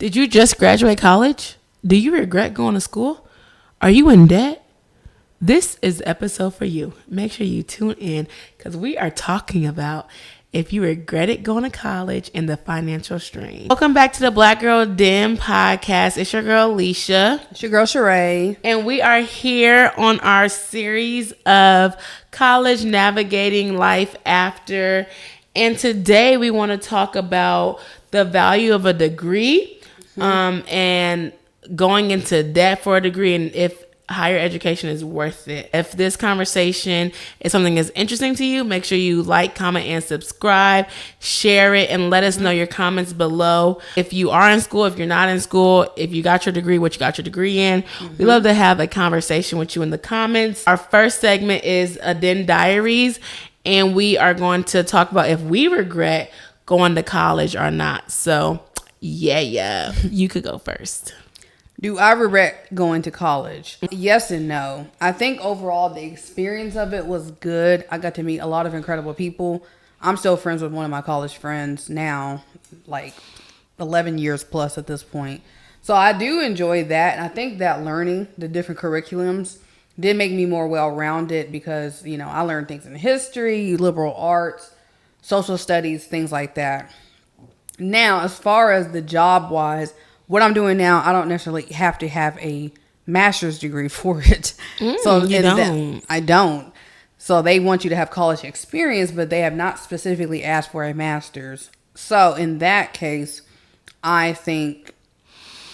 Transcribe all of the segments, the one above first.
Did you just graduate college? Do you regret going to school? Are you in debt? This is the episode for you. Make sure you tune in because we are talking about if you regretted going to college and the financial strain. Welcome back to the Black Girl Den podcast. It's your girl, Alicia. It's your girl, Sheree. And we are here on our series of college navigating life after. And today we want to talk about the value of a degree and going into debt for a degree and if higher education is worth it. If this conversation is something that's interesting to you, make sure you like, comment, and subscribe, share it, and let us know your comments below. If you are in school, if you're not in school, if you got your degree, what you got your degree in. We love to have a conversation with you in the comments. Our first segment is a Den Diaries, and we are going to talk about if we regret going to college or not. So, yeah, you could go first. Do I regret going to college? Yes and no. I think overall the experience of it was good. I got to meet a lot of incredible people. I'm still friends with one of my college friends now, like 11 years plus at this point. So I do enjoy that. And I think that learning the different curriculums did make me more well-rounded because, you know, I learned things in history, liberal arts, social studies, things like that. Now, as far as the job-wise, what I'm doing now, I don't necessarily have to have a master's degree for it. I don't. So they want you to have college experience, but they have not specifically asked for a master's. So in that case, I think,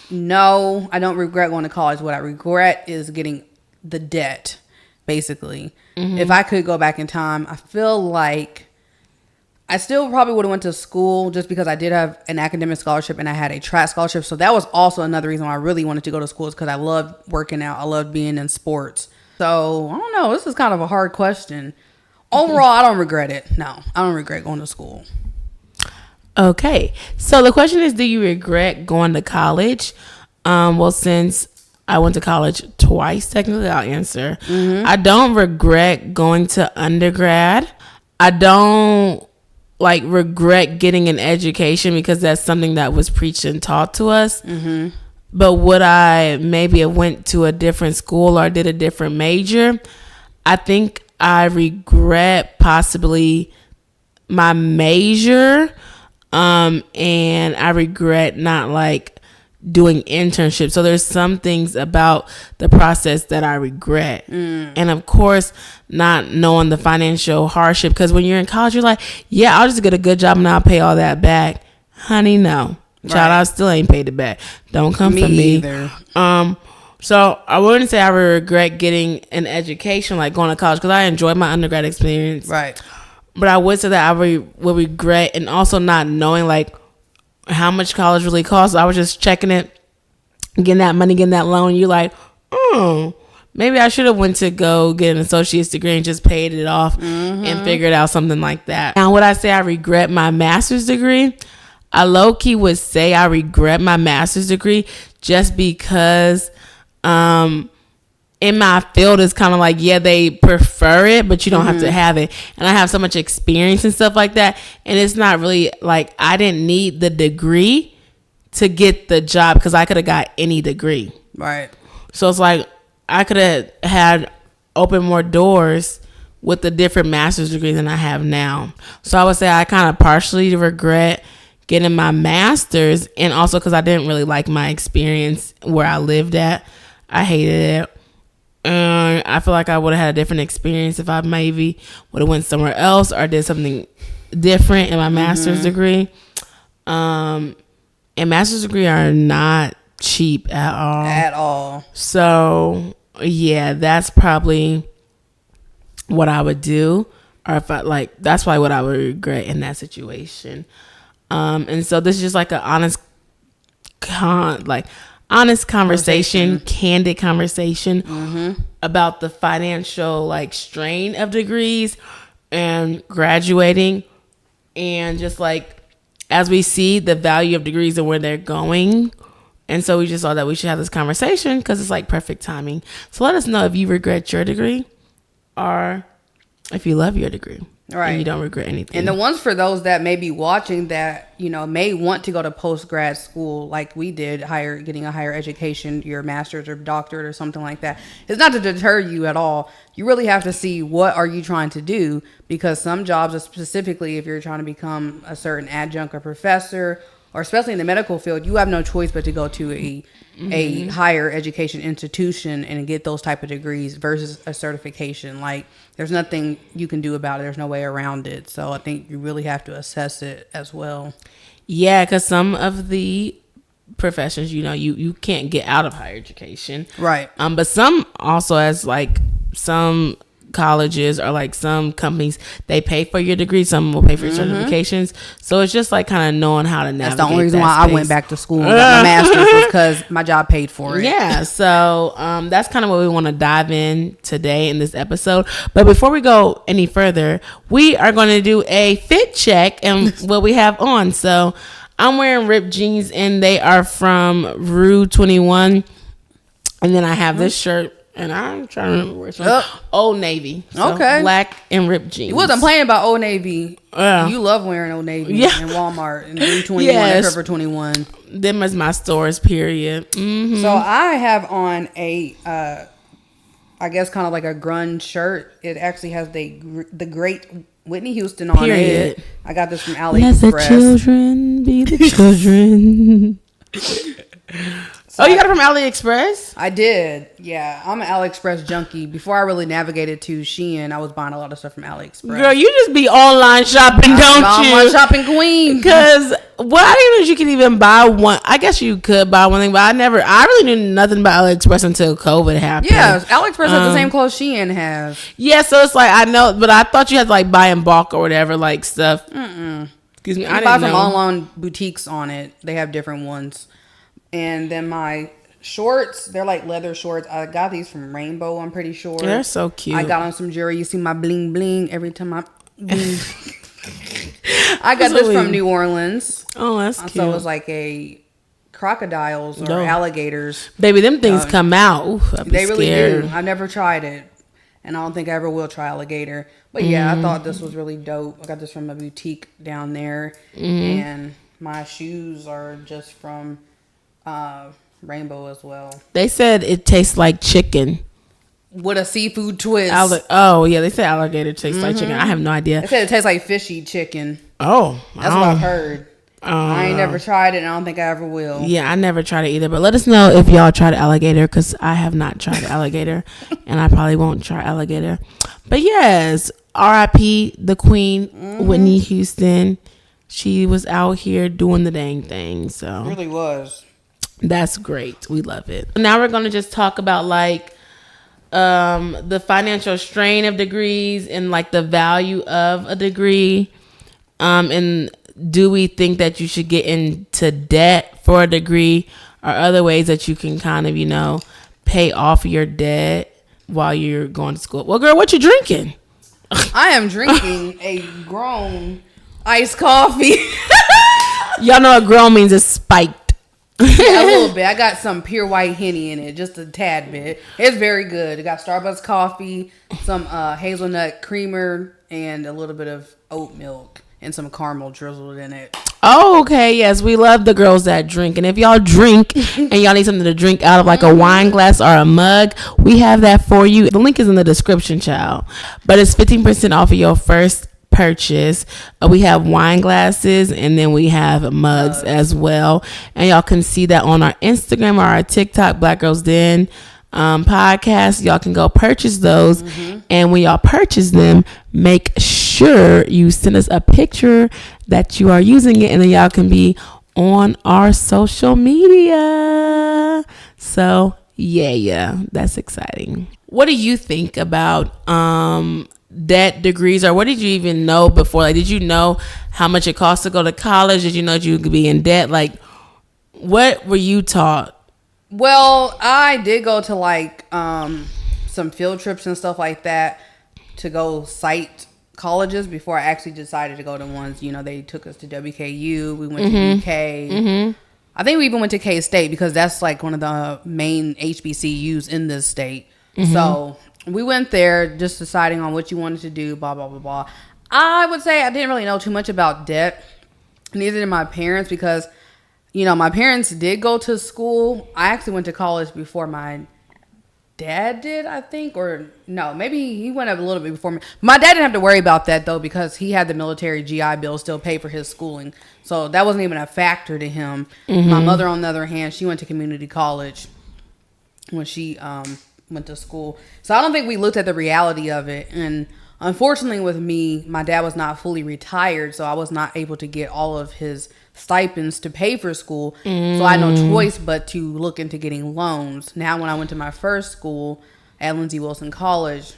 no, I don't regret going to college. What I regret is getting the debt, basically. If I could go back in time, I feel like I still probably would have went to school just because I did have an academic scholarship and I had a track scholarship. So that was also another reason why I really wanted to go to school is because I loved working out. I loved being in sports. So I don't know. This is kind of a hard question. Overall, I don't regret it. No, I don't regret going to school. Okay. So the question is, do you regret going to college? Well, since I went to college twice, technically, I'll answer. I don't regret going to undergrad. I don't regret getting an education because that's something that was preached and taught to us. But would I maybe have went to a different school or did a different major? I think I regret possibly my major, and I regret not doing internships. So there's some things about the process that I regret. And of course, not knowing the financial hardship. Because when you're in college, you're like, yeah, I'll just get a good job and I'll pay all that back. Honey, no. Right. Child, I still ain't paid it back. Don't come for me. Either. So I wouldn't say I would regret getting an education, like going to college, because I enjoyed my undergrad experience. Right. But I would say that I would regret and also not knowing how much college really costs. I was just checking it, getting that money, getting that loan. You're like, maybe I should have went to go get an associate's degree and just paid it off and figured out something like that. Now, would I say I regret my master's degree? I low-key would say I regret my master's degree just because in my field it's kind of they prefer it, but you don't have to have it. And I have so much experience and stuff like that. And it's not really I didn't need the degree to get the job because I could have got any degree. Right. So it's I could have had open more doors with the different master's degrees than I have now. So I would say I kind of partially regret getting my master's, and also because I didn't really like my experience where I lived at. I hated it. I feel like I would have had a different experience if I maybe would have went somewhere else or did something different in my master's degree. And master's degree are not cheap at all. At all. So yeah, that's probably what I would do, or if I that's probably what I would regret in that situation. And so this is just an honest conversation, candid conversation about the financial strain of degrees and graduating, and just as we see the value of degrees and where they're going. And so we just thought that we should have this conversation because it's perfect timing. So let us know if you regret your degree or if you love your degree. Right. And you don't regret anything. And the ones for those that may be watching that, you know, may want to go to post-grad school like we did, getting a higher education, your master's or doctorate or something like that. It's not to deter you at all. You really have to see what are you trying to do, because some jobs, specifically if you're trying to become a certain adjunct or professor, or especially in the medical field, you have no choice but to go to a higher education institution and get those type of degrees versus a certification. Like, there's nothing you can do about it. There's no way around it. So I think you really have to assess it as well. Yeah, because some of the professions, you know, you can't get out of higher education. Right. But some also, as like some colleges or like some companies, they pay for your degree, some will pay for your certifications, so it's just like kind of knowing how to navigate. That's the only reason why space. I went back to school and got my master's, was because my job paid for it. Yeah, so that's kind of what we want to dive in today in this episode. But before we go any further, we are going to do a fit check and what we have on. So I'm wearing ripped jeans and they are from Rue 21, and then I have this shirt. And I'm trying to remember where it's from. Old Navy. So okay. Black and ripped jeans. You wasn't playing about Old Navy. You love wearing Old Navy and Walmart and 21 and Forever 21. Them is my stores, period. Mm-hmm. So I have on a, I guess kind of like a grunge shirt. It actually has the great Whitney Houston on it. I got this from AliExpress. Let the children be the children. So you got it from AliExpress? I did. Yeah, I'm an AliExpress junkie. Before I really navigated to Shein, I was buying a lot of stuff from AliExpress. Girl, you just be online shopping, don't you? Online shopping queen. Because I didn't know you could even buy one. I guess you could buy one thing, but I really knew nothing about AliExpress until COVID happened. Yeah, AliExpress has the same clothes Shein has. Yeah, so it's like, I know, but I thought you had to like buy in bulk or whatever, like stuff. Excuse me, I didn't buy from online boutiques on it. They have different ones. And then my shorts, they're like leather shorts. I got these from Rainbow, I'm pretty sure. They're so cute. I got on some jewelry. You see my bling bling every time I got this from New Orleans. Oh, that's cute. So it was like a crocodiles or alligators. Baby, them things come out. Ooh, they really do. I've never tried it. And I don't think I ever will try alligator. But yeah, I thought this was really dope. I got this from a boutique down there. And my shoes are just from Rainbow as well. They said it tastes like chicken with a seafood twist. They said alligator tastes like chicken. I have no idea. They said it tastes like fishy chicken. Oh, that's what I've heard. I ain't never tried it, and I don't think I ever will. Yeah, I never tried it either. But let us know if y'all tried alligator, because I have not tried alligator, and I probably won't try alligator. But yes, R.I.P. the Queen, Whitney Houston. She was out here doing the dang thing. So it really was. That's great. We love it. Now we're going to just talk about like the financial strain of degrees and like the value of a degree. And do we think that you should get into debt for a degree, or other ways that you can kind of, you know, pay off your debt while you're going to school? Well, girl, what you drinking? I am drinking a grown iced coffee. Y'all know what grown means, is spiked. Yeah, a little bit. I got some pure white Henny in it, just a tad bit. It's very good. It got Starbucks coffee, some hazelnut creamer, and a little bit of oat milk and some caramel drizzled in it. Oh, okay. Yes, we love the girls that drink. And if y'all drink and y'all need something to drink out of, like a wine glass or a mug, we have that for you. The link is in the description, child. But it's 15% off of your first purchase. We have wine glasses, and then we have mugs as well, and y'all can see that on our Instagram or our TikTok, Black Girls Den podcast. Y'all can go purchase those, and when y'all purchase them, make sure you send us a picture that you are using it, and then y'all can be on our social media. So yeah, that's exciting. What do you think about debt degrees, or what did you even know before? Like, did you know how much it costs to go to college? Did you know that you could be in debt? Like, what were you taught? Well, I did go to like some field trips and stuff like that to go cite colleges before I actually decided to go to ones. You know, they took us to WKU. We went to UK. I think we even went to K-State, because that's like one of the main HBCUs in this state. So we went there just deciding on what you wanted to do, blah, blah, blah, blah. I would say I didn't really know too much about debt. Neither did my parents because, my parents did go to school. I actually went to college before my dad did, I think. Or no, maybe he went up a little bit before me. My dad didn't have to worry about that, though, because he had the military GI Bill still paid for his schooling. So that wasn't even a factor to him. Mm-hmm. My mother, on the other hand, she went to community college when she went to school. So I don't think we looked at the reality of it. And unfortunately with me, my dad was not fully retired, so I was not able to get all of his stipends to pay for school. So I had no choice but to look into getting loans. Now, when I went to my first school at Lindsey Wilson College,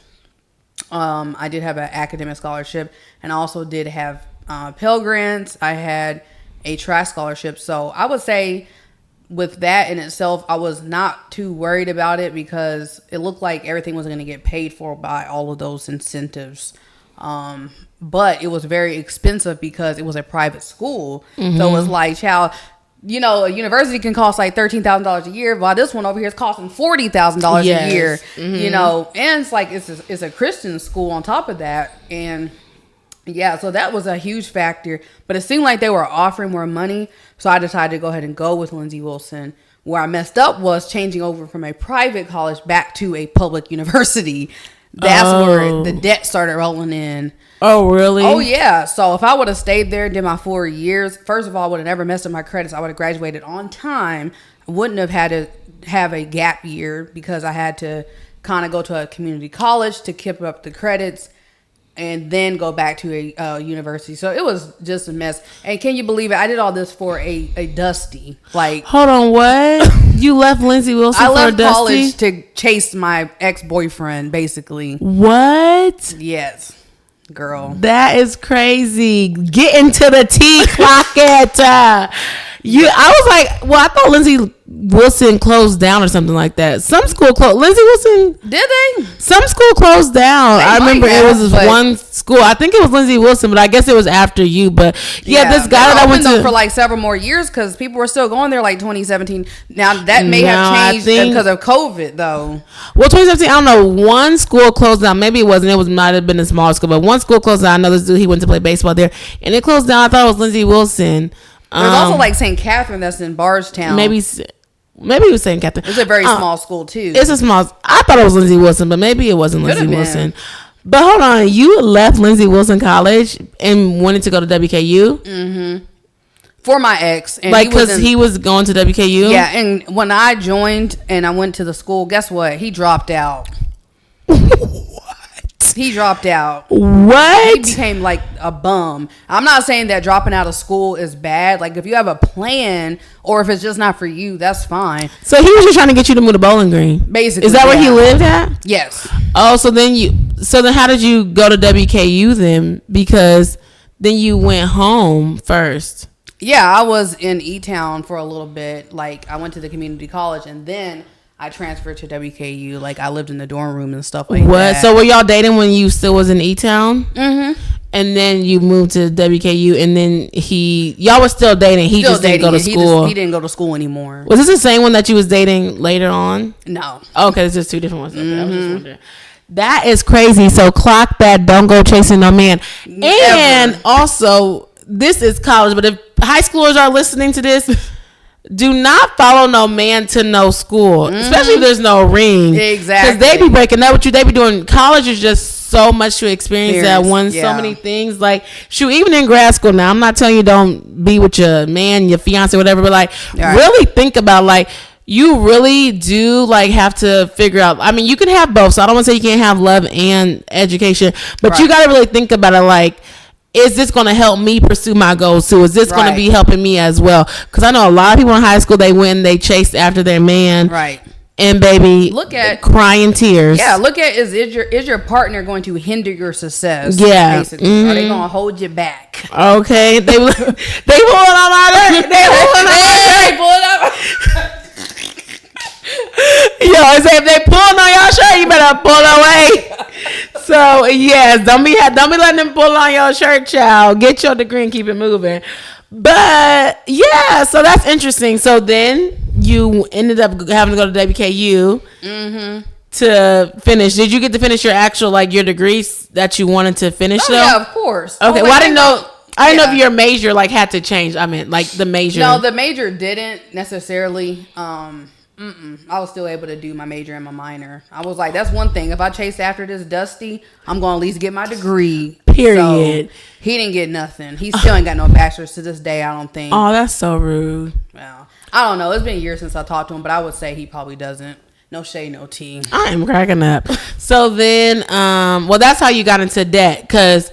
I did have an academic scholarship, and I also did have Pell Grants. I had a track scholarship. So I would say with that in itself, I was not too worried about it because it looked like everything was going to get paid for by all of those incentives. But it was very expensive because it was a private school. Mm-hmm. So it was like, child, a university can cost like $13,000 a year, while this one over here is costing $40,000 a year. Mm-hmm. And it's like it's a Christian school on top of that. And yeah, so that was a huge factor. But it seemed like they were offering more money, so I decided to go ahead and go with Lindsey Wilson. Where I messed up was changing over from a private college back to a public university. That's where the debt started rolling in. Oh, really? Oh, yeah. So if I would have stayed there and did my 4 years, first of all, I would have never messed up my credits. I would have graduated on time. I wouldn't have had to have a gap year because I had to kind of go to a community college to keep up the credits and then go back to a university. So it was just a mess. And can you believe it? I did all this for a Dusty. Like, hold on, what? You left Lindsey Wilson for a Dusty? I left college to chase my ex-boyfriend, basically. What? Yes. Girl. That is crazy. Get into the tea, clock it. I was like, well, I thought Lindsey Wilson closed down or something like that. Some school closed. Lindsey Wilson? Did they? Some school closed down. I remember it was one school. I think it was Lindsey Wilson, but I guess it was after you. But yeah, this guy that I went to for like several more years because people were still going there like 2017. Now that may have changed because of COVID though. Well, 2017, I don't know. One school closed down. Maybe it wasn't. It might have been a small school, but one school closed down. I know this dude, he went to play baseball there, and it closed down. I thought it was Lindsey Wilson. There's also like St. Catherine that's in Bardstown. Maybe it was St. Catherine. It's a very small school too. It's a small. I thought it was Lindsey Wilson, but maybe it wasn't Lindsey Wilson. But hold on, you left Lindsey Wilson College and wanted to go to WKU? Mm-hmm. For my ex. And like, because he was going to WKU? Yeah, and when I joined and I went to the school, guess what? He dropped out. He dropped out. What? He became like a bum. I'm not saying that dropping out of school is bad. Like, if you have a plan or if it's just not for you, that's fine. So he was just trying to get you to move to Bowling Green? Basically. Is that where he lived at? Yes. Oh, so then how did you go to WKU then? Because then you went home first. Yeah, I was in E-Town for a little bit. Like, I went to the community college and then I transferred to WKU. Like, I lived in the dorm room and stuff like that. What? So were y'all dating when you still was in E-Town? Mm-hmm. And then you moved to WKU, and then y'all was still dating. He still just didn't go to school. He didn't go to school anymore. Was this the same one that you was dating later on? No. Okay, it's just two different ones. Okay, I was just wondering. That is crazy. So clock that. Don't go chasing no man. And also, this is college, but if high schoolers are listening to this, do not follow no man to no school, especially if there's no ring. Exactly. Because they be breaking up with you. They be doing, college is just so much to experience at once. Yeah. So many things. Like, shoot, even in grad school now, I'm not telling you don't be with your man, your fiance, whatever, but like, really think about, like, you really do like have to figure out. I mean, you can have both. So I don't want to say you can't have love and education, but you got to really think about it. Like, is this going to help me pursue my goals too? Is this going to be helping me as well? Because I know a lot of people in high school, they went and they chased after their man. Right. And baby, look at crying tears. Yeah, look at is your partner going to hinder your success? Yeah. Basically. Are they going to hold you back? Okay. They pulling on my shirt. They pulling up. Yo, I say if they pulling on your shirt, you better pull away. So yes, don't be letting them pull on your shirt, child. Get your degree and keep it moving. But yeah, so that's interesting. So then you ended up having to go to WKU. Mm-hmm. to finish. Did you get to finish your actual like your degrees that you wanted to finish? Oh, though? yeah, of course. Okay, well I didn't know. I didn't know if Yeah. your major like had to change. I mean, like the major. No, the major didn't necessarily. I was still able to do my major and my minor. I was like, that's one thing. If I chase after this Dusty, I'm going to at least get my degree. Period. So, he didn't get nothing. He still ain't got no bachelor's to this day, I don't think. Oh, that's so rude. Well, I don't know. It's been years since I talked to him, but I would say he probably doesn't. No shade, no tea. I am cracking up. So then, well, that's how you got into debt, because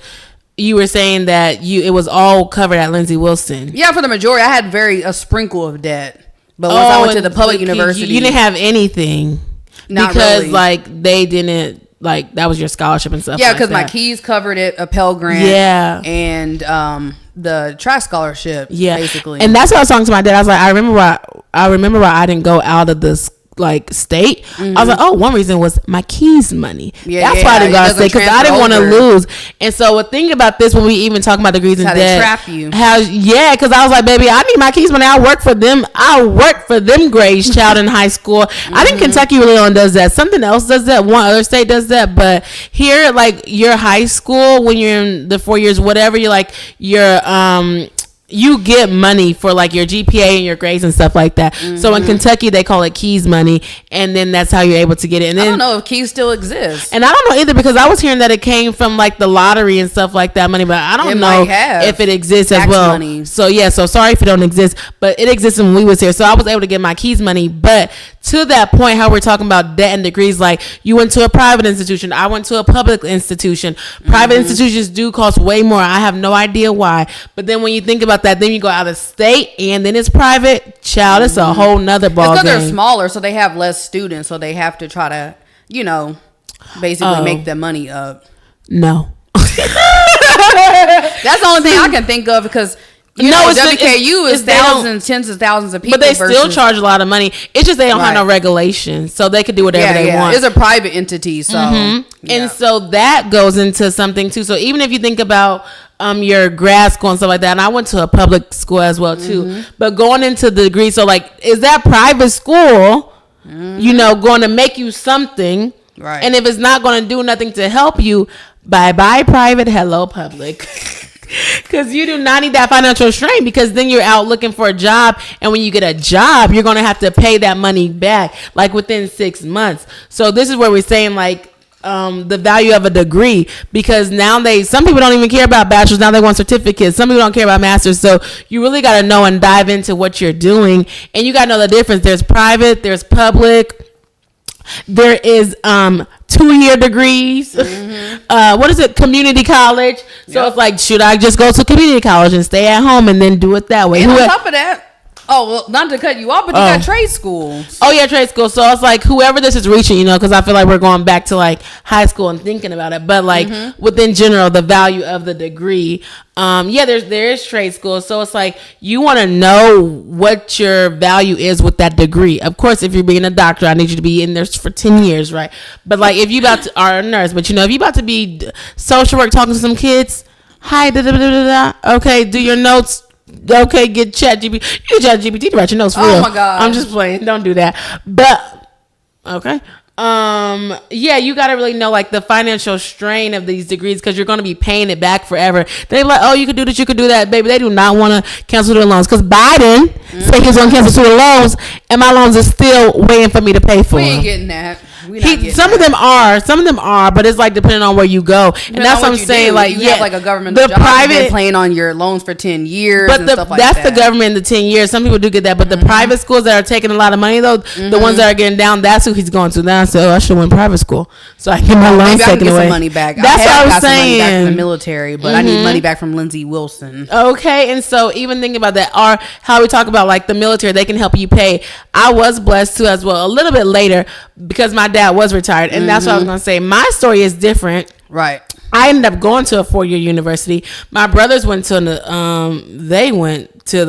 you were saying that it was all covered at Lindsey Wilson. Yeah, for the majority, I had a sprinkle of debt. But once I went to the public university, you didn't have anything. Not because really. like they didn't like that was your scholarship and stuff. Yeah, because my keys covered it, a Pell Grant. Yeah, and the track scholarship. Yeah, basically. And that's what I was talking to my dad. I was like, I remember why I didn't go out of this like state. I was like, oh, one reason was my keys money. That's why I didn't go out of state, because I didn't want to lose. And so think about this when we even talk about degrees and debt. How they trap you. Because I was like, baby, I need my keys money. I work for them grades, child, in high school. I think Kentucky really only does that. Something else does that. One other state does that. But here, like your high school, when you're in the 4 years, whatever, you get money for like your GPA and your grades and stuff like that. So in Kentucky, they call it keys money, and then that's how you're able to get it. And then, I don't know if keys still exist. And I don't know either, because I was hearing that it came from like the lottery and stuff like that money, but I don't know if it exists as well. Money. So yeah, so sorry if it don't exist, but it existed when we was here. So I was able to get my keys money. But to that point, how we're talking about debt and degrees, like you went to a private institution, I went to a public institution. Private institutions do cost way more. I have no idea why. But then when you think about that, then you go out of state and then it's private. Child, it's a whole nother ball game. Because they're smaller, so they have less students, so they have to try to, basically make their money up. No. That's the only thing I can think of, because WKU is thousands, tens of thousands of people. But they still charge a lot of money. It's just they don't have no regulations, so they could do whatever they want. It's a private entity, so and so that goes into something too. So even if you think about your grad school and stuff like that, and I went to a public school as well too. But going into the degree, so like, is that private school? Going to make you something, right? And if it's not going to do nothing to help you, bye private, hello public. Because you do not need that financial strain, because then you're out looking for a job, and when you get a job, you're going to have to pay that money back like within 6 months. So this is where we're saying like the value of a degree, because now some people don't even care about bachelors. Now they want certificates. Some people don't care about masters. So you really got to know and dive into what you're doing, and you got to know the difference. There's private, there's public. There is 2-year degrees. What is it? Community college. So it's like, should I just go to community college and stay at home and then do it that way? And on top of that, not to cut you off, but you got trade schools. Oh yeah, trade school. So it's like whoever this is reaching, because I feel like we're going back to like high school and thinking about it. But like within general, the value of the degree. There is trade school. So it's like you want to know what your value is with that degree. Of course, if you're being a doctor, I need you to be in there for 10 years, right? But like if you are a nurse, but if you about to be social work talking to some kids, hi, okay, do your notes. Okay, get ChatGPT. You get ChatGPT to write your notes for real. Oh my god, I'm just playing. Don't do that. But okay. You got to really know like the financial strain of these degrees, because you're going to be paying it back forever. They're like, oh, you could do this, you could do that, baby. They do not want to cancel their loans, because Biden said he's going to cancel the loans, and my loans are still waiting for me to pay for. We ain't getting that. Some of them are, but it's like depending on where you go, and that's what I'm saying. Like, you have like a government the job, private playing on your loans for 10 years, but and stuff like that's that. the government, the 10 years. Some people do get that, but the private schools that are taking a lot of money, though, the ones that are getting down, that's who he's going to. Now, so I should win private school, so I can get my loans taken away. Some money back. That's what I was saying. Money back from the military, but I need money back from Lindsey Wilson. Okay, and so even thinking about that, or how we talk about like the military, they can help you pay. I was blessed too as well, a little bit later, because my dad was retired. And that's what I was going to say. My story is different. Right. I ended up going to a 4-year university. My brothers went to the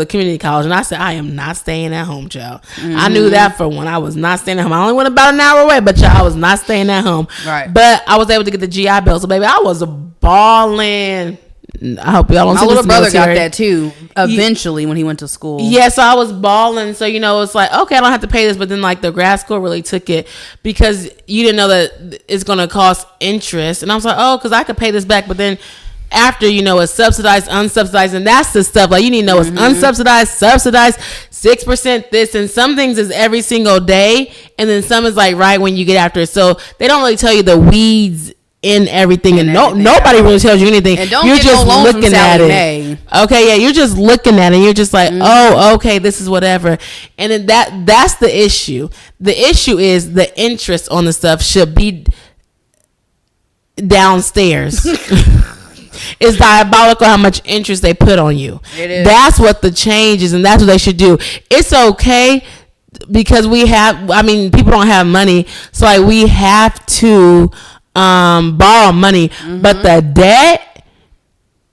community college, and I said, I am not staying at home, child. I knew that for when I was not staying at home. I only went about an hour away, but child, I was not staying at home. Right. But I was able to get the GI Bill. So baby, I was balling. I hope y'all don't My see little this brother got military. that too. Eventually, when he went to school. Yeah, so I was balling. So, you know, it's like, okay, I don't have to pay this. But then, like, the grad school really took it because you didn't know that it's going to cost interest. And I was like, oh, because I could pay this back. But then after, you know, it's subsidized, unsubsidized. And that's the stuff. Like, you need to know it's unsubsidized, subsidized, 6% this. And some things is every single day. And then some is, like, right when you get after it. So they don't really tell you the weeds in everything, and nobody really tells you anything. And don't you're get just no loans looking from at Sally it. Mae. Okay, yeah, you're just looking at it. And you're just like, oh, okay, this is whatever. And then that's the issue. The issue is the interest on the stuff should be downstairs. It's diabolical how much interest they put on you. It is. That's what the change is, and that's what they should do. It's okay because people don't have money, so like we have to borrow money, but the debt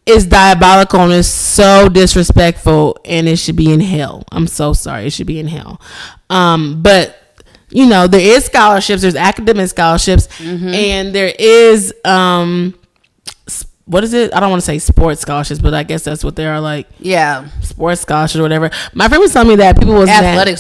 is diabolical and it's so disrespectful, and it should be in hell. I'm so sorry, it should be in hell. But you know, there is scholarships, there's academic scholarships, and there is what is it? I don't want to say sports scholarships, but I guess that's what they are, like. Yeah. Sports scholarships or whatever. My friend was telling me that people was athletic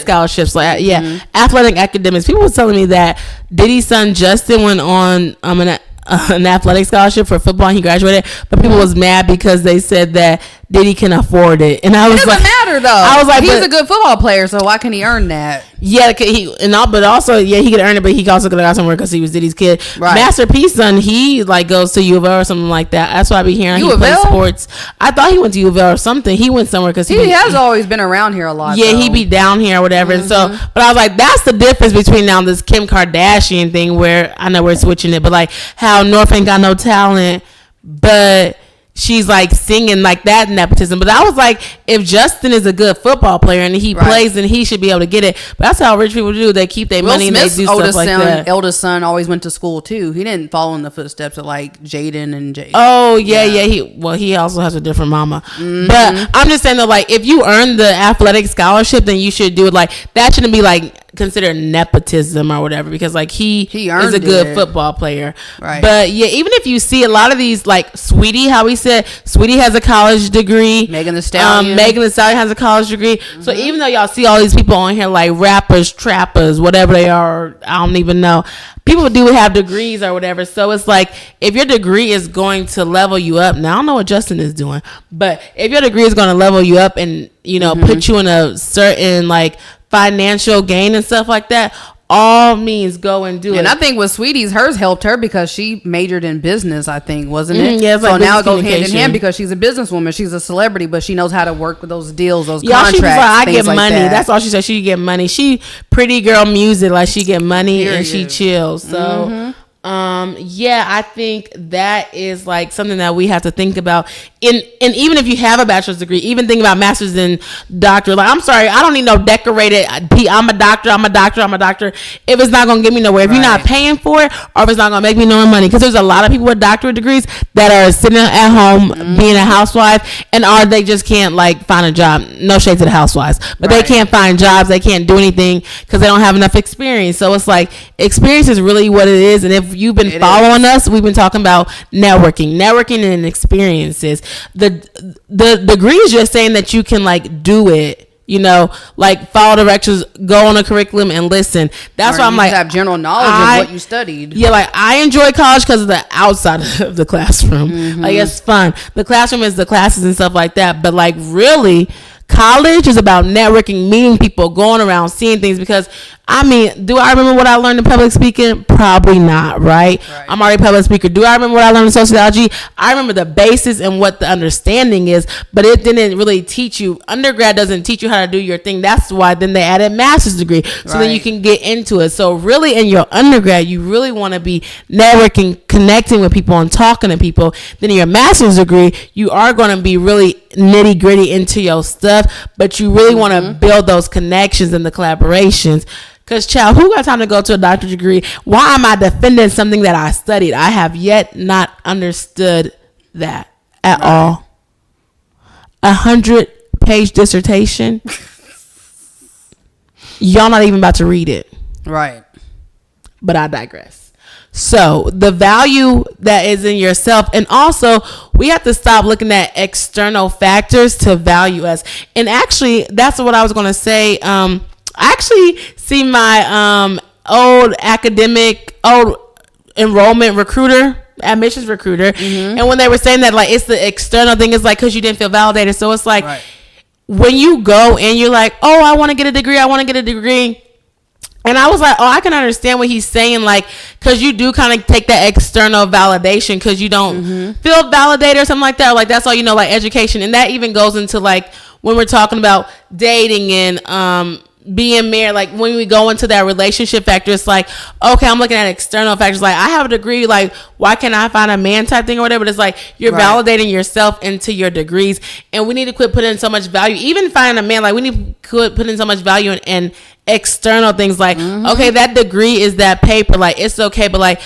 scholarships. Like, yeah, athletic academics. People was telling me that Diddy's son Justin went on an athletic scholarship for football and he graduated, but people was mad because they said that Diddy can afford it. And I was it doesn't matter though. I was like, he's a good football player, so why can he earn that? Yeah, but also he could earn it, but he also could have got somewhere because he was Diddy's kid. Right. Master P's son, he like goes to U of L or something like that. That's why I be hearing he plays sports. I thought he went to U of L or something. He went somewhere because he has always been around here a lot. Yeah, he be down here or whatever. And so, but I was like, that's the difference between now this Kim Kardashian thing, where I know we're switching it, but like how North ain't got no talent, but she's like singing like that nepotism. But I was like, if Justin is a good football player and he plays, then he should be able to get it. But that's how rich people do. They keep their money and they do stuff like that. Eldest son always went to school too. He didn't follow in the footsteps of like Jaden and Jay. Oh yeah. He also has a different mama. But I'm just saying that, like, if you earn the athletic scholarship, then you should do it. Like, that shouldn't be like considered nepotism or whatever, because like he is a good football player. Right. But yeah, even if you see a lot of these, like Sweetie, how we said Sweetie has a college degree. Megan Thee Stallion has a college degree. So even though y'all see all these people on here like rappers, trappers, whatever they are, I don't even know. People do have degrees or whatever. So it's like, if your degree is going to level you up, now I don't know what Justin is doing, but if your degree is going to level you up and, you know, put you in a certain like financial gain and stuff like that, all means go and do it. And I think with Sweetie's, hers helped her because she majored in business, I think, wasn't it? Yeah, so now it goes hand in hand because she's a businesswoman, she's a celebrity, but she knows how to work with those deals, those contracts. She was like, I get money. That's all she said. She get money. She pretty girl music, like she get money and she chills. So yeah, I think that is like something that we have to think about. And even if you have a bachelor's degree, even think about master's and doctor. Like, I'm sorry, I don't need no decorated I'm a doctor. If it's not gonna get me nowhere, if you're not paying for it, or if it's not gonna make me no money, because there's a lot of people with doctorate degrees that are sitting at home being a housewife, and they just can't like find a job. No shade to the housewives, but they can't find jobs. They can't do anything because they don't have enough experience. So it's like, experience is really what it is. And if you've been following us, we've been talking about networking and experiences. The degree is just saying that you can like do it, you know, like follow directions, go on a curriculum and listen. That's why I'm like, have general knowledge of what you studied. Yeah, like I enjoy college because of the outside of the classroom. Like, it's fun. The classroom is the classes and stuff like that, but like really, college is about networking, meeting people, going around, seeing things. Because I mean, do I remember what I learned in public speaking? Probably not, right? I'm already a public speaker. Do I remember what I learned in sociology? I remember the basis and what the understanding is, but it didn't really teach you. Undergrad doesn't teach you how to do your thing. That's why then they added master's degree, so then you can get into it. So really, in your undergrad, you really want to be networking, connecting with people and talking to people. Then in your master's degree, you are going to be really nitty gritty into your stuff, but you really want to build those connections and the collaborations. Because, child, who got time to go to a doctorate degree? Why am I defending something that I studied? I have yet not understood that at all. 100-page dissertation. Y'all not even about to read it. Right. But I digress. So the value that is in yourself, and also we have to stop looking at external factors to value us. And actually, that's what I was going to say. I actually see my old enrollment recruiter, admissions recruiter, and when they were saying that, like, it's the external thing, it's like because you didn't feel validated. So it's like when you go and you're like, oh, I want to get a degree, and I was like, oh, I can understand what he's saying, like, because you do kind of take that external validation because you don't feel validated or something like that. Or like, that's all you know, like education. And that even goes into, like, when we're talking about dating and being married, like when we go into that relationship factor, it's like, okay, I'm looking at external factors. Like, I have a degree, like, why can't I find a man type thing or whatever? But it's like, you're validating yourself into your degrees. And we need to quit putting in so much value. Even finding a man, like, we need to quit putting in so much value in external things. Like, okay, that degree is that paper. Like, it's okay. But, like,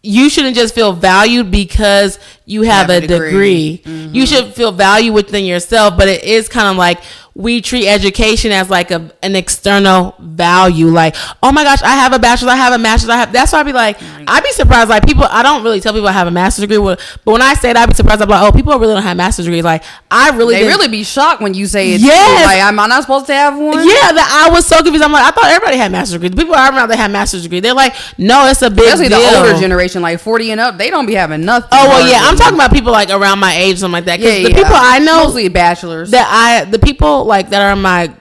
you shouldn't just feel valued because you have a degree. You should feel value within yourself. But it is kind of like, we treat education as like an external value. Like, oh my gosh, I have a bachelor's, I have a master's, that's why I'd be like, I'd be surprised. Like, people, I don't really tell people I have a master's degree, but when I say it, I'd be surprised. I'm like, oh, people really don't have master's degrees. Like, they really be shocked when you say it. Yes. Like, am I not supposed to have one? Yeah, I was so confused. I'm like, I thought everybody had master's degrees. The people I around that have master's degree, they're like, no, it's a big Especially deal. the older generation, like 40 and up, they don't be having nothing. Oh, well, yeah, I'm talking about people like around my age, something like that. Because the people I know, mostly bachelors, the people like that are in my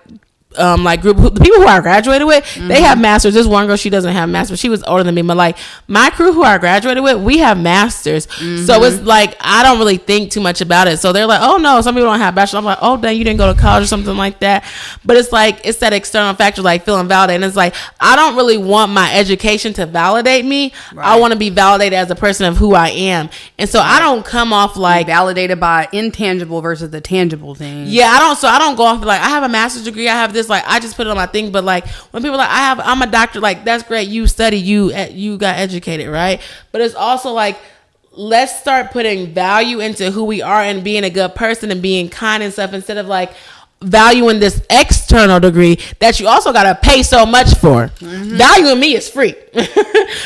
like group, the people who I graduated with, they have masters. This one girl, she doesn't have masters. She was older than me, but like my crew who I graduated with, we have masters. So it's like, I don't really think too much about it. So they're like, oh no, some people don't have bachelors. I'm like, oh dang, you didn't go to college or something like that. But it's like, it's that external factor, like feeling validated. And it's like, I don't really want my education to validate me. I want to be validated as a person of who I am. And so I don't come off like validated by intangible versus the tangible thing. Yeah, I don't go off like, I have a master's degree, I have this, like, I just put it on my thing. But like, when people are like, I'm a doctor, like, that's great, you study, you got educated, right? But it's also like, let's start putting value into who we are and being a good person and being kind and stuff, instead of like valuing this external degree that you also got to pay so much for. Valuing me is free.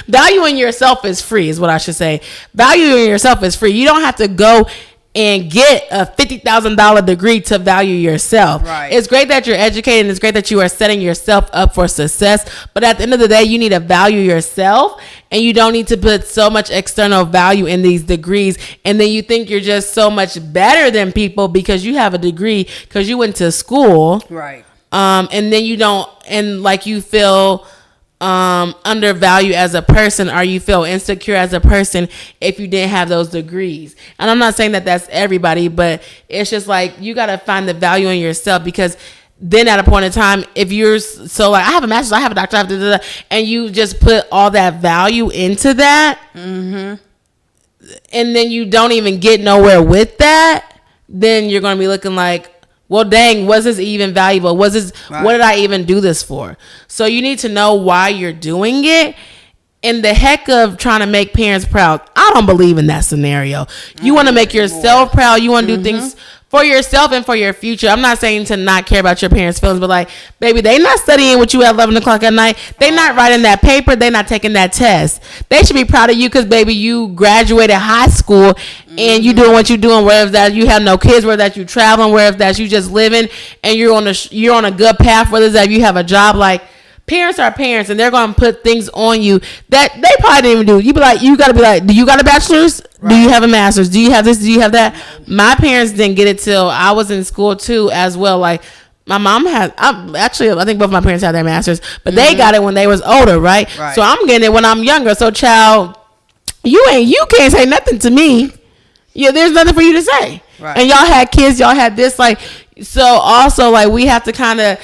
Valuing yourself is free, is what I should say. Valuing yourself is free. You don't have to go and get a $50,000 degree to value yourself. Right. It's great that you're educated, and it's great that you are setting yourself up for success. But at the end of the day, you need to value yourself, and you don't need to put so much external value in these degrees. And then you think you're just so much better than people because you have a degree, because you went to school. Right. And then you don't, and like you feel undervalued as a person, or you feel insecure as a person if you didn't have those degrees. And I'm not saying that that's everybody, but it's just like, you got to find the value in yourself, because then at a point in time, if you're so like, I have a master's, I have a doctor, I have and you just put all that value into that, and then you don't even get nowhere with that, then you're going to be looking like, well, dang, was this even valuable? Was this, what did I even do this for? So you need to know why you're doing it. And the heck of trying to make parents proud, I don't believe in that scenario. You want to make yourself proud. You want to do things for yourself and for your future. I'm not saying to not care about your parents' feelings, but like, baby, they not studying with you at 11 o'clock at night. They not writing that paper. They not taking that test. They should be proud of you because, baby, you graduated high school and you doing what you doing, whether that you have no kids, whether that you traveling, whether that you just living and you're on a good path, whether that you have a job. Like, parents are parents, and they're going to put things on you that they probably didn't even do. You got to be like, do you got a bachelor's? Right. Do you have a master's? Do you have this? Do you have that? My parents didn't get it till I was in school too, as well. Like, my mom had, I think both my parents had their master's, but they got it when they was older, right? So I'm getting it when I'm younger. So, child, you can't say nothing to me. Yeah, there's nothing for you to say. Right. And y'all had kids, y'all had this, like, so also, like, we have to kind of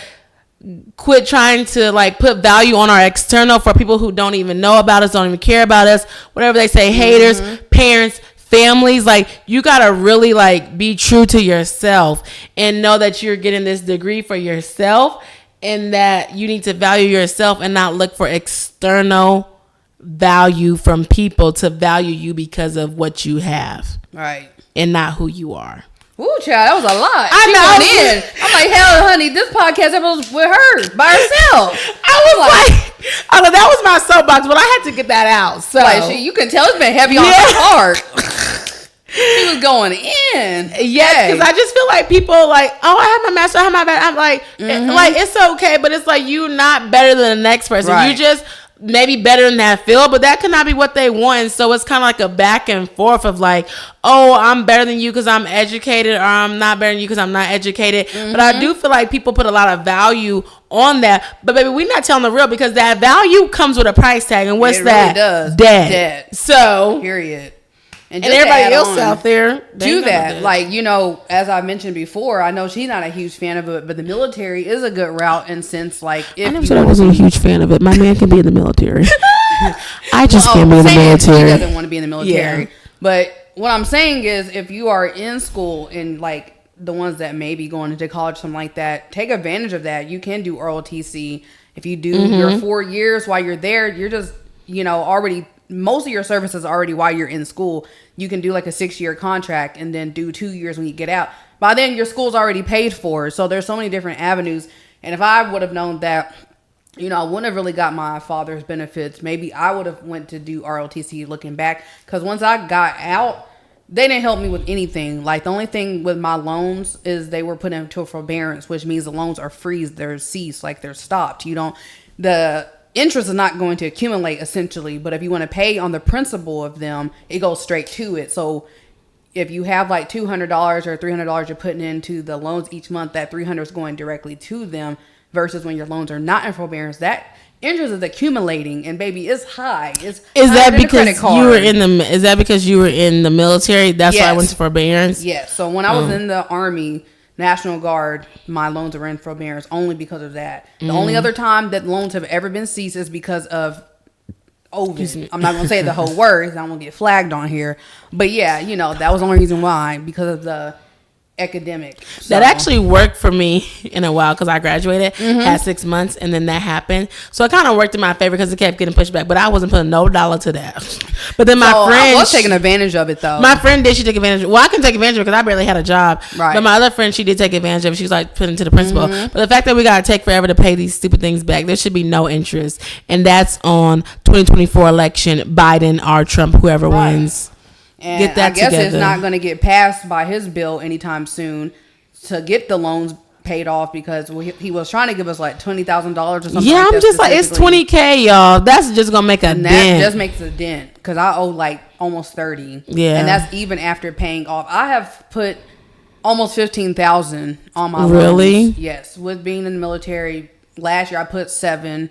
quit trying to like put value on our external for people who don't even know about us, don't even care about us, whatever they say, haters, parents, families. Like, you gotta really like be true to yourself and know that you're getting this degree for yourself, and that you need to value yourself and not look for external value from people to value you because of what you have, right, and not who you are. Ooh, child, that was a lot. I She know. went in. I'm like, hell, honey, this podcast episode was with her by herself. I was like, I know that was my soapbox, but I had to get that out. So Like, you can tell it's been heavy on her heart. She was going in. Yes, because I just feel like people like, oh, I have my master, I have my bad. I'm like, like it's okay, but it's like you're not better than the next person. Right. You just maybe better in that field, but that could not be what they want. And so it's kind of like a back and forth of like, oh, I'm better than you because I'm educated, or I'm not better than you because I'm not educated. But I do feel like people put a lot of value on that. But baby, we're not telling the real, because that value comes with a price tag. And what's It that? really does. Debt. So Period. and just to everybody add else on out there do that. Like, you know, as I mentioned before, I know she's not a huge fan of it, but the military is a good route. And since, like, if I never said I wasn't a huge fan of it. My man can be in the military. I just can't be in the saying military. She doesn't want to be in the military. Yeah. But what I'm saying is, if you are in school and like the ones that may be going into college, something like that, take advantage of that. You can do ROTC. If you do your 4 years while you're there, you're just, you know, already, most of your services already while you're in school. You can do like a 6-year contract and then do 2 years when you get out. By then your school's already paid for. So there's so many different avenues. And if I would have known that, you know, I wouldn't have really got my father's benefits, maybe I would have went to do ROTC looking back. Because once I got out, they didn't help me with anything. Like, the only thing with my loans is they were put into a forbearance, which means the loans are freeze, they're ceased, like they're stopped. You don't, the interest is not going to accumulate essentially, but if you want to pay on the principal of them, it goes straight to it. So if you have like $200 or $300 you're putting into the loans each month, that $300 is going directly to them, versus when your loans are not in forbearance, that interest is accumulating, and baby, it's high. Is that because you were in the? Is that because you were in the military? That's why I went to forbearance. Yes. So when I was in the Army, National Guard, my loans were in forbearance only because of that. The only other time that loans have ever been ceased is because of COVID. I'm not gonna say the whole word, 'cause I'm gonna get flagged on here. But yeah, you know, that was the only reason why, because of the academic. So. That actually worked for me in a while, because I graduated, had 6 months, and then that happened. So it kind of worked in my favor because it kept getting pushed back. But I wasn't putting no dollar to that. But then my friend, I was taking advantage of it though. My friend did. She took advantage. Well, I can take advantage of it because I barely had a job. Right. But my other friend, she did take advantage of it. She was like putting to the principal. But the fact that we gotta take forever to pay these stupid things back, there should be no interest, and that's on 2024 election, Biden or Trump, whoever wins. And get that I guess together. it's not going to get passed by his bill anytime soon to get the loans paid off, because he was trying to give us like $20,000 or something. Yeah, like I'm that just like, it's $20K, y'all. That's just gonna make a and dent. that just makes a dent, because I owe like almost 30. Yeah, and that's even after paying off. I have put almost 15,000 on my Really? loans. Yes, with being in the military. Last year I put 7.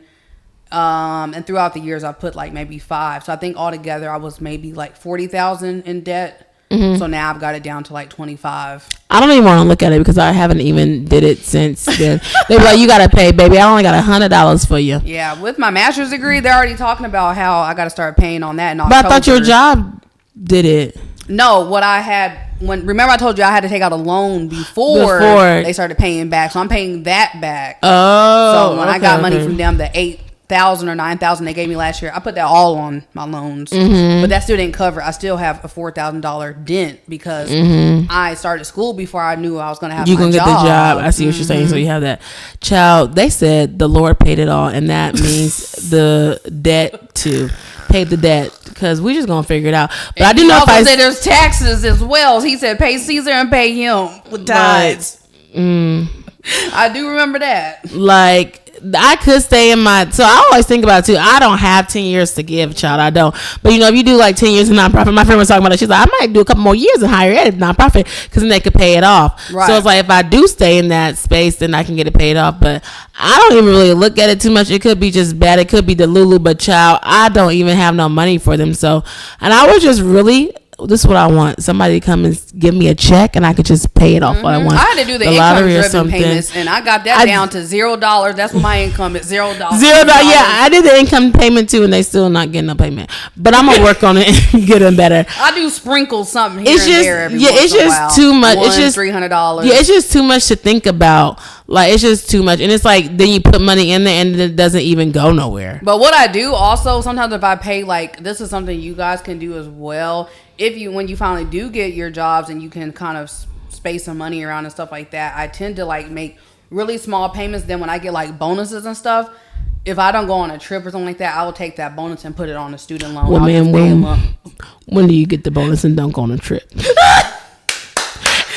And throughout the years I put like maybe 5. So I think altogether I was maybe like 40,000 in debt. So now I've got it down to like 25. I don't even want to look at it because I haven't even did it since then. They be like, you gotta pay, baby. I only got $100 for you. Yeah, with my master's degree, they're already talking about how I got to start paying on that in But October. I thought your job did it. No, what I had, remember I told you I had to take out a loan before they started paying back. So I'm paying that back. Oh, So when I got money from them, the 8,000 or 9,000 they gave me last year, I put that all on my loans. But that still didn't cover. I still have a $4,000 dent because I started school before I knew I was going to have my job. You gonna get the job. I see what you're saying. So you have that. Child, they said the Lord paid it all, and that means the debt to pay the debt, because we just gonna figure it out. But I do know if I said there's taxes as well. He said pay Caesar and pay him with tithes. I do remember that. Like, I could stay in my, so I always think about it too. I don't have 10 years to give, child. I don't. But you know, if you do like 10 years in nonprofit, my friend was talking about it. She's like, I might do a couple more years in higher ed nonprofit, because then they could pay it off. Right. So it's like, if I do stay in that space, then I can get it paid off. But I don't even really look at it too much. It could be just bad. It could be Delulu, but child, I don't even have no money for them. So, and I was just really, this is what I want. Somebody to come and give me a check, and I could just pay it off what I want. I had to do the income-driven payments, and I got that down to $0. That's what my income is, $0. $0. Yeah, I did the income payment too, and they still not getting no payment. But I'm gonna work on it and get them better. I do sprinkle something here It's and just, there every yeah, once it's in a just while. too much. It's just $300. Yeah, it's just too much to think about. Like, it's just too much, and it's like then you put money in there, and it doesn't even go nowhere. But what I do also, sometimes if I pay, like, this is something you guys can do as well. When you finally do get your jobs and you can kind of space some money around and stuff like that, I tend to like make really small payments. Then when I get like bonuses and stuff, if I don't go on a trip or something like that, I will take that bonus and put it on a student loan. Well, man, when do you get the bonus and don't go on a trip?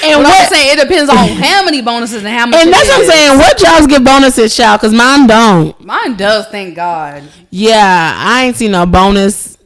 And what I'm saying, it depends on how many bonuses and how much. And that's what I'm saying. What jobs get bonuses, child? Because mine don't. Mine does, thank God. Yeah, I ain't seen no bonus.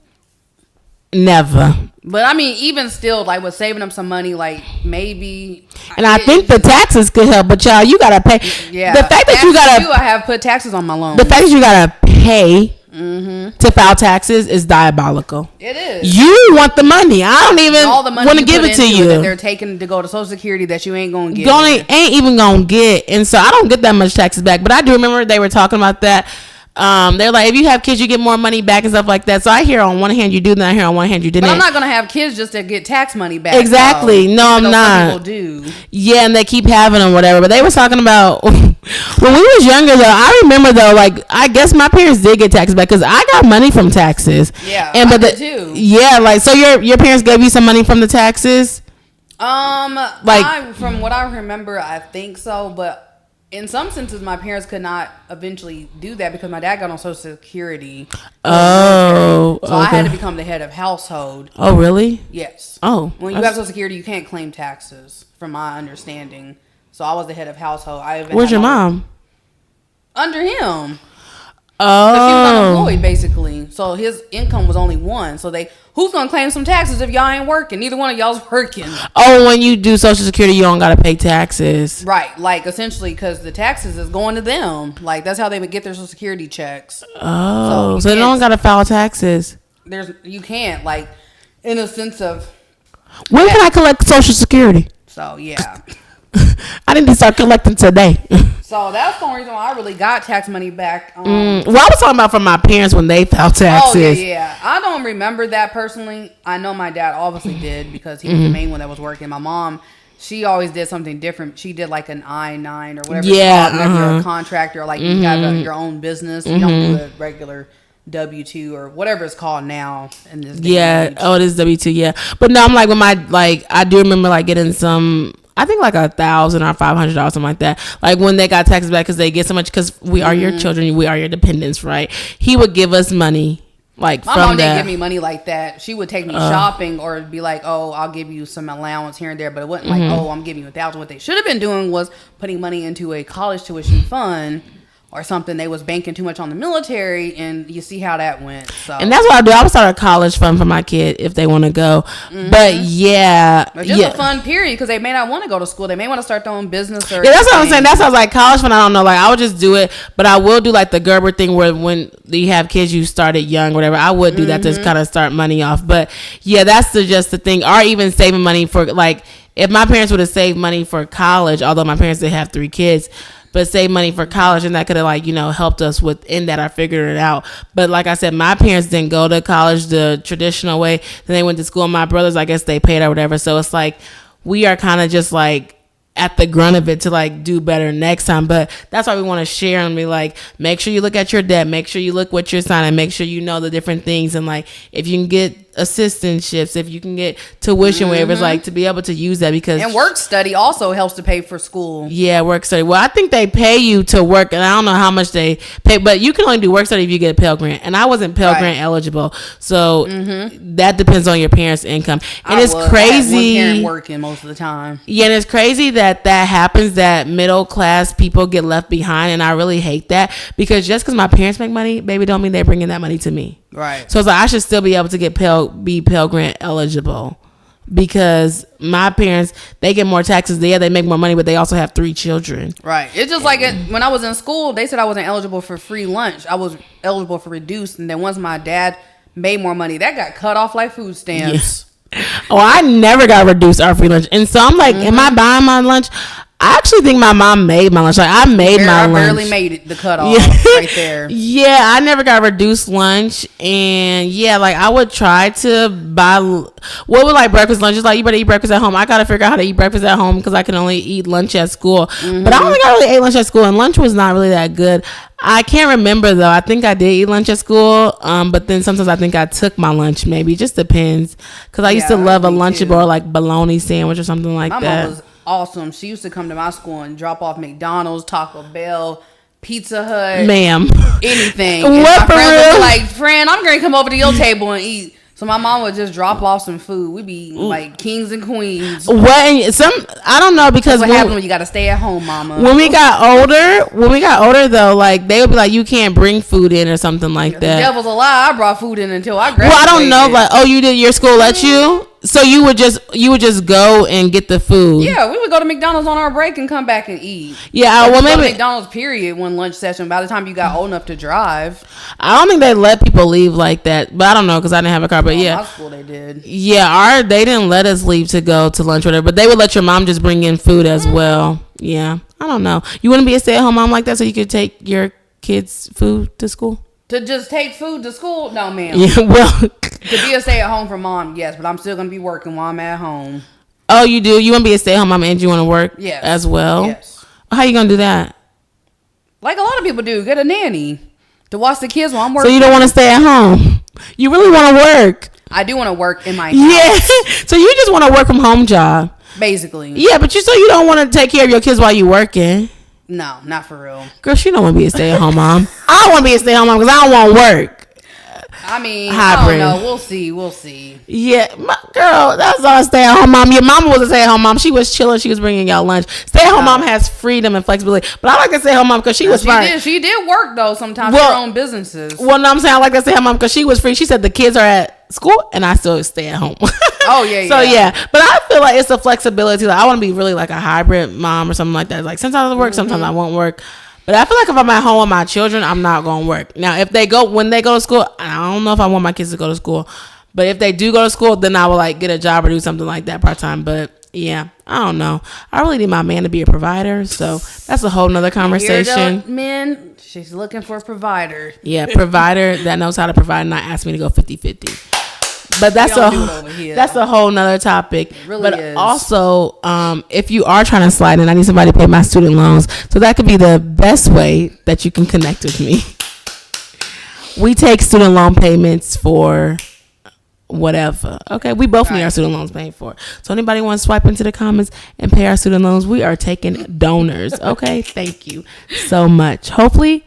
Never. But I mean, even still, like with saving up some money, like maybe. And I think the taxes could help, but y'all, you gotta pay. Yeah. The fact that you gotta. I have put taxes on my loan. The fact that you gotta pay to file taxes is diabolical. It is. You want the money. I don't even want to give it to you. That they're taking to go to Social Security that you ain't gonna get. Ain't even gonna get. And so I don't get that much taxes back. But I do remember they were talking about that. They're like, if you have kids, you get more money back and stuff like that. So I hear on one hand you do, then I hear on one hand you didn't. But I'm not gonna have kids just to get tax money back. Exactly. No, I'm not. Some people do. Yeah, and they keep having them, whatever. But they were talking about when we was younger, though. I remember though, like I guess my parents did get taxes back because I got money from taxes. Yeah, and I did too. Yeah, like so your parents gave you some money from the taxes. From what I remember, I think so, but. In some senses, my parents could not eventually do that because my dad got on Social Security. Oh, so I had to become the head of household. Oh, really? Yes. Oh, when you got Social Security, you can't claim taxes, from my understanding. So I was the head of household. Where's your mom? Under him. Oh, because he was unemployed basically, so his income was only one. So who's gonna claim some taxes if y'all ain't working? Neither one of y'all's working. Oh, when you do Social Security, you don't gotta pay taxes, right? Like essentially, because the taxes is going to them. Like that's how they would get their Social Security checks. Oh, so they don't gotta file taxes. You can't like in a sense of when can I collect Social Security? So yeah. I need to start collecting today. So that's the only reason why I really got tax money back. Well, I was talking about from my parents when they filed taxes. Oh, yeah. I don't remember that personally. I know my dad obviously did because he was the main one that was working. My mom, she always did something different. She did like an I-9 or whatever. Yeah. It's called. Like you're a contractor, or like you have your own business. You don't do a regular W-2 or whatever it's called now in this day and age. Oh, it is W-2, yeah. But no, I'm like when I do remember like getting some, I think like $1,000 or $500, something like that. Like when they got taxes back because they get so much because we are your children, we are your dependents, right? He would give us money. Like my mom didn't give me money like that. She would take me shopping or be like, "Oh, I'll give you some allowance here and there," but it wasn't like, "Oh, I'm giving you $1,000." What they should have been doing was putting money into a college tuition fund. Or something. They was banking too much on the military, and you see how that went. So. And that's what I do. I would start a college fund for my kid if they want to go. But yeah, but just a fun period because they may not want to go to school. They may want to start their own business. Or that's what I'm saying. That's how I was like college fund. I don't know. Like I would just do it, but I will do like the Gerber thing where when you have kids, you started young, whatever. I would do that to kind of start money off. But yeah, that's just the thing. Or even saving money for like if my parents would have saved money for college, although my parents did have 3 kids. But save money for college, and that could have helped us within that. I figured it out. But like I said, my parents didn't go to college the traditional way. Then they went to school. My brothers, I guess they paid or whatever. So it's like we are kind of just like at the grunt of it to like do better next time. But that's why we want to share and be like, make sure you look at your debt, make sure you look what you're signing, make sure you know the different things, and like if you can get assistantships, if you can get tuition waivers, like to be able to use that because and work study also helps to pay for school. Yeah, work study. Well, I think they pay you to work, and I don't know how much they pay, but you can only do work study if you get a Pell Grant, and I wasn't Pell Grant eligible, so that depends on your parents' income. And it's crazy. I had one parent working most of the time. Yeah, and it's crazy that happens. That middle class people get left behind, and I really hate that because just because my parents make money, baby, don't mean they're bringing that money to me. Right. So it's like I should still be able to get be Pell Grant eligible because my parents, they get more taxes. Yeah, they make more money, but they also have 3 children. Right. It's just like when I was in school, they said I wasn't eligible for free lunch. I was eligible for reduced, and then once my dad made more money, that got cut off like food stamps. Yeah. Oh, I never got reduced or free lunch, and so I'm like, am I buying my lunch? I actually think my mom made my lunch. Like I made my lunch. I barely made it the cutoff right there. Yeah, I never got reduced lunch, and yeah, like I would try to buy what would like breakfast lunch. Just like you better eat breakfast at home. I gotta figure out how to eat breakfast at home because I can only eat lunch at school. But I don't think I really ate lunch at school, and lunch was not really that good. I can't remember though. I think I did eat lunch at school, but then sometimes I think I took my lunch. Maybe it just depends because I used to love a Lunchable or like bologna sandwich or something like that. awesome. She used to come to my school and drop off McDonald's, Taco Bell, Pizza Hut, ma'am, anything. What, and my for friends real? would be like, friend, I'm going to come over to your table and eat. So my mom would just drop off some food. We'd be like kings and queens. What? I don't know, because What happened when you got to stay at home, mama? when we got older though, like they would be like, you can't bring food in or something like The that. devil's a lie. I brought food in until I graduated. Well, I don't know, like, oh, you did, your school let you, so you would just go and get the food. Yeah, we would go to McDonald's on our break and come back and eat. Yeah, well, Go to maybe McDonald's period when lunch session. By the time you got old enough to drive, I don't think they let people leave like that, but I don't know because I didn't have a car. But in yeah, my school they did. yeah, they didn't let us leave to go to lunch or whatever, but they would let your mom just bring in food as well. Yeah, I don't know. You wouldn't be a stay-at-home mom like that, so you could take your kids' food to school? To just take food to school? No, ma'am. Yeah, well, To be a stay-at-home for mom, yes, but I'm still gonna be working while I'm at home. oh, you do? You want to be a stay-at-home mom and you want to work Yes. as well? Yes. How you gonna do that? Like a lot of people do, get a nanny to watch the kids while I'm working. So you don't want to stay at home? You really want to work? I do want to work in my house, Yeah. So you just want to work from home job? basically. Yeah, but you don't want to take care of your kids while you working? No, not for real. Girl, she don't want to be a stay-at-home mom. I want to be a stay-at-home mom because I don't want to work. I mean, Hybrid. I don't know. We'll see. Yeah, girl, that's all stay-at-home mom. Your mama was a stay-at-home mom. She was chilling. She was bringing y'all lunch. Stay-at-home mom has freedom and flexibility. But I like to stay-at-home mom because she was fine. She did work though. Sometimes Well- her own businesses. Well, no, I'm saying I like to stay-at-home mom because she was free. She said the kids are at school and I still stay at home. Oh, yeah, So yeah. but I feel like it's a flexibility. Like I want to be really like a hybrid mom or something like that. Like sometimes I work, sometimes I won't work. But I feel like if I'm at home with my children, I'm not gonna work. Now, when they go to school, I don't know if I want my kids to go to school. But if they do go to school, then I will like get a job or do something like that part time. But yeah, I don't know. I really need my man to be a provider. So that's a whole nother conversation. Men, she's looking for a provider. Yeah, provider that knows how to provide and not ask me to go 50-50. But We don't do it over here. that's a whole nother topic. really but is. also, if you are trying to slide in, I need somebody to pay my student loans. So that could be the best way that you can connect with me. We take student loan payments for whatever. Okay, we both need our student loans paid for. So anybody want to swipe into the comments and pay our student loans? We are taking donors. Okay, thank you so much. Hopefully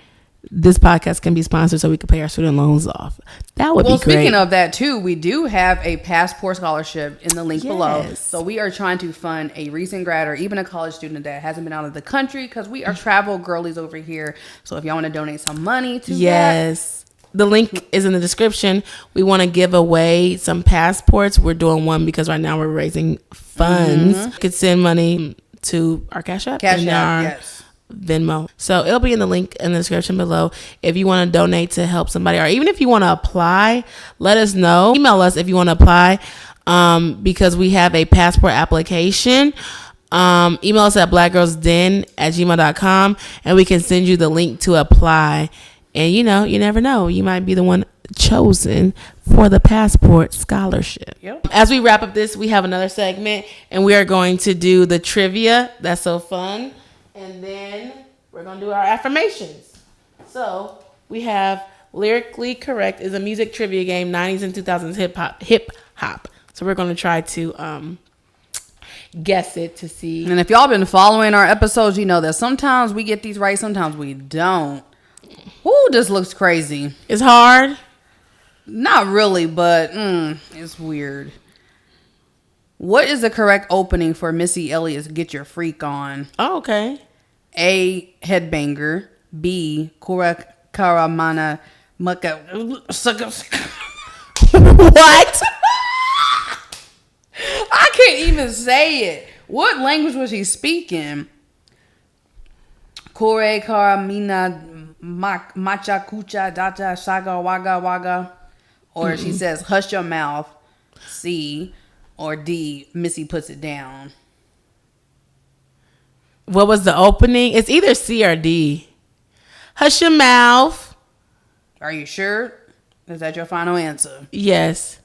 this podcast can be sponsored so we can pay our student loans off. That would be great. Speaking of that too, we do have a passport scholarship in the link below. Yes. So we are trying to fund a recent grad or even a college student that hasn't been out of the country because we are travel girlies over here. So if y'all want to donate some money to that, Yes. The link is in the description. We want to give away some passports. We're doing one because right now we're raising funds. You could send money to our Cash App Cash and App, our yes. Venmo. So it'll be in the link in the description below. If you want to donate to help somebody, or even if you want to apply, let us know. Email us if you want to apply, because we have a passport application. Email us at blackgirlsden@gmail.com and we can send you the link to apply. And you never know, you might be the one chosen for the passport scholarship. Yep. As we wrap up this, we have another segment and we are going to do the trivia. That's so fun. And then we're going to do our affirmations. So we have Lyrically Correct is a music trivia game, 90s and 2000s hip hop. So we're going to try to guess it to see. And if y'all been following our episodes, you know that sometimes we get these right, sometimes we don't. Ooh, this looks crazy. It's hard. Not really, but it's weird. What is the correct opening for Missy Elliott's Get Your Freak On? Oh, okay. A, headbanger. B, Kura Karamana Muka. What? I can't even say it. What language was he speaking? Kore Karamina Macha Kucha Data Saga Waga Waga. Or she says, hush your mouth. C. Or D, Missy puts it down. What was the opening? It's either C or D. Hush your mouth. Are you sure? Is that your final answer? Yes.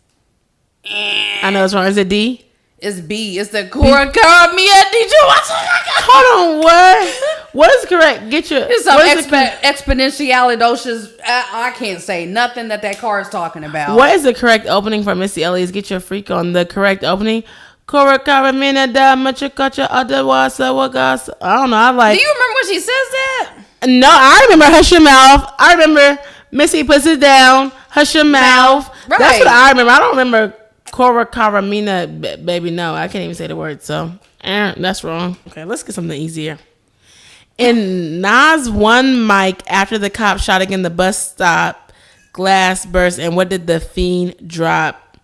I know it's wrong. Is it D? It's B. It's the Kora Karamia. Did you watch it? Hold on. What? What is correct? Get your. It's some what is the- exponentialidocious. I can't say nothing that car is talking about. What is the correct opening for Missy Elliott's Get Your Freak On? The correct opening, Cora Caramina da Machucacha Adawasa Wagas. I don't know. I like. Do you remember when she says that? No, I remember Hush Your Mouth. I remember Missy Puts It Down. Hush Your Mouth. Right. That's what I remember. I don't remember Cora Caramina, baby. No, I can't even say the word. So, that's wrong. Okay, let's get something easier. In Nas one mic after the cop shot again, the bus stop, glass burst, and what did the fiend drop?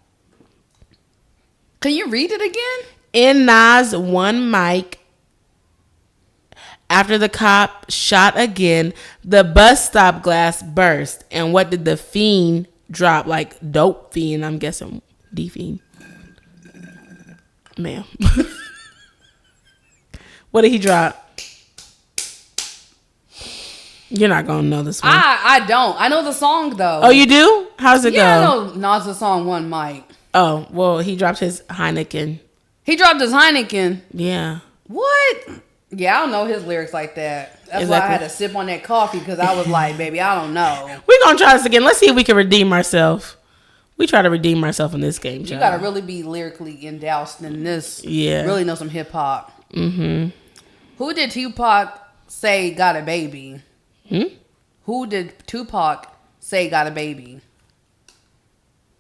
Can you read it again? In Nas one mic after the cop shot again, the bus stop glass burst, and what did the fiend drop? Like dope fiend, I'm guessing D fiend. Ma'am. What did he drop? You're not gonna know this one. I don't. I know the song though. Oh, you do? How's it go? Yeah, I know Nas' song One Mic. Oh, well, he dropped his Heineken. He dropped his Heineken. Yeah. What? Yeah, I don't know his lyrics like that. That's Exactly. why I had to sip on that coffee because I was like, baby, I don't know. We're gonna try this again. Let's see if we can redeem ourselves. We try to redeem ourselves in this game, You child. gotta really be lyrically endowed in this. Yeah. Really know some hip hop. Mm-hmm. Who did Tupac say got a baby? Who did Tupac say got a baby?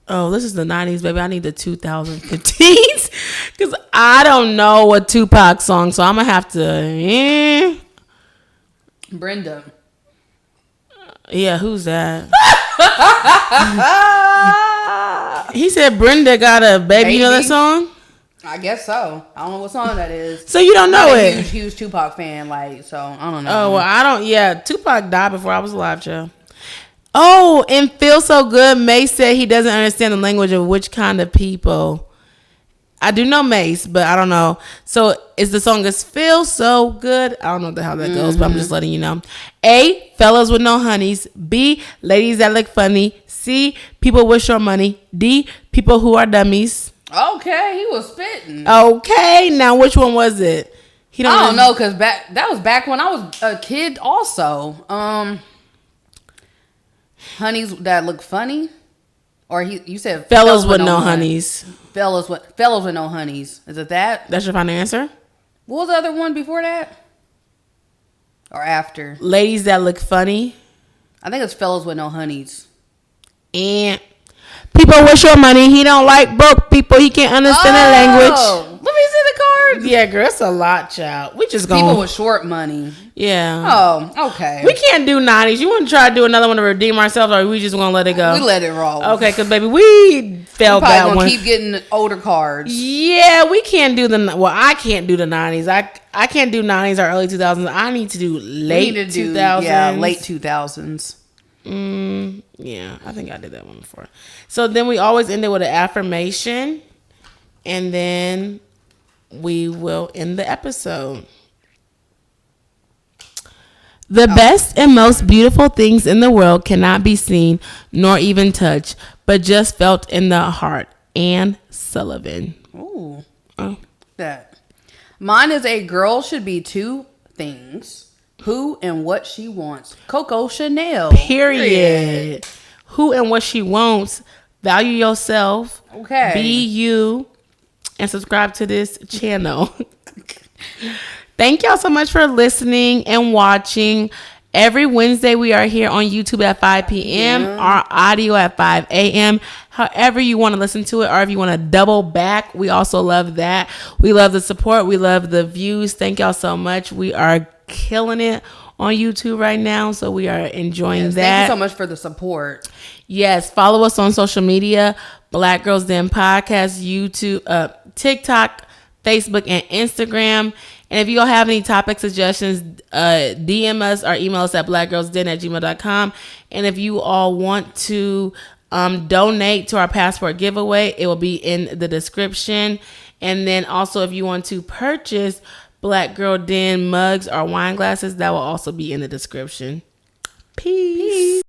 Oh, this is the 90s, baby. I need the 2015s. Because I don't know a Tupac song, so I'm going to have to... Brenda. Yeah, who's that? He said Brenda got a baby. You know that Baby? song? I guess so. I don't know what song that is. So you don't know I'm it? a huge Tupac fan, like, so I don't know. Oh, well, I don't... Yeah, Tupac died before I was alive, child. Oh, and Feel So Good, Mace said he doesn't understand the language of which kind of people. I do know Mace, but I don't know. So is the song is Feel So Good? I don't know how that goes, but I'm just letting you know. A, fellas with no honeys. B, ladies that look funny. C, people with short money. D, people who are dummies. Okay, he was spitting. Okay, now which one was it? He I don't know, because that was back when I was a kid also. Honeys that look funny? Or you said fellas with no honeys. Fellas with no honeys. Is it that? That's your final answer? What was the other one before that? Or after? Ladies that look funny. I think it's fellas with no honeys. And people with short money. He don't like broke people. He can't understand the language. Let me see the cards. Yeah, girl, it's a lot, child. We just going. People with short money. Yeah. Oh, okay. We can't do 90s. You want to try to do another one to redeem ourselves, or we just want to let it go? We let it roll. Okay, because, baby, we felt that Probably one. gonna keep getting older cards. Yeah, we can't do I can't do the 90s. I can't do 90s or early 2000s. I need to do late 2000s. Yeah, late 2000s. Yeah, I think I did that one before. So then we always end it with an affirmation, and then we will end the episode. The best and most beautiful things in the world cannot be seen nor even touched, but just felt in the heart. Anne Sullivan. Ooh. Oh. That. Mine is a girl should be two things. Who and what she wants. Coco Chanel. Period. Who and what she wants. Value yourself. Okay. Be you. And subscribe to this channel. Thank y'all so much for listening and watching. Every Wednesday we are here on YouTube at 5 p.m. Our audio at 5 a.m. However you want to listen to it, or if you want to double back, we also love that. We love the support. We love the views. Thank y'all so much. We are killing it on YouTube right now, so we are enjoying that. Thank you so much for the support. Yes, follow us on social media, Black Girls Den Podcast, YouTube, TikTok, Facebook, and Instagram. And if you all have any topic suggestions, DM us or email us at blackgirlsden@gmail.com. And if you all want to donate to our passport giveaway, it will be in the description. And then also if you want to purchase Black Girl Den mugs or wine glasses, that will also be in the description. Peace.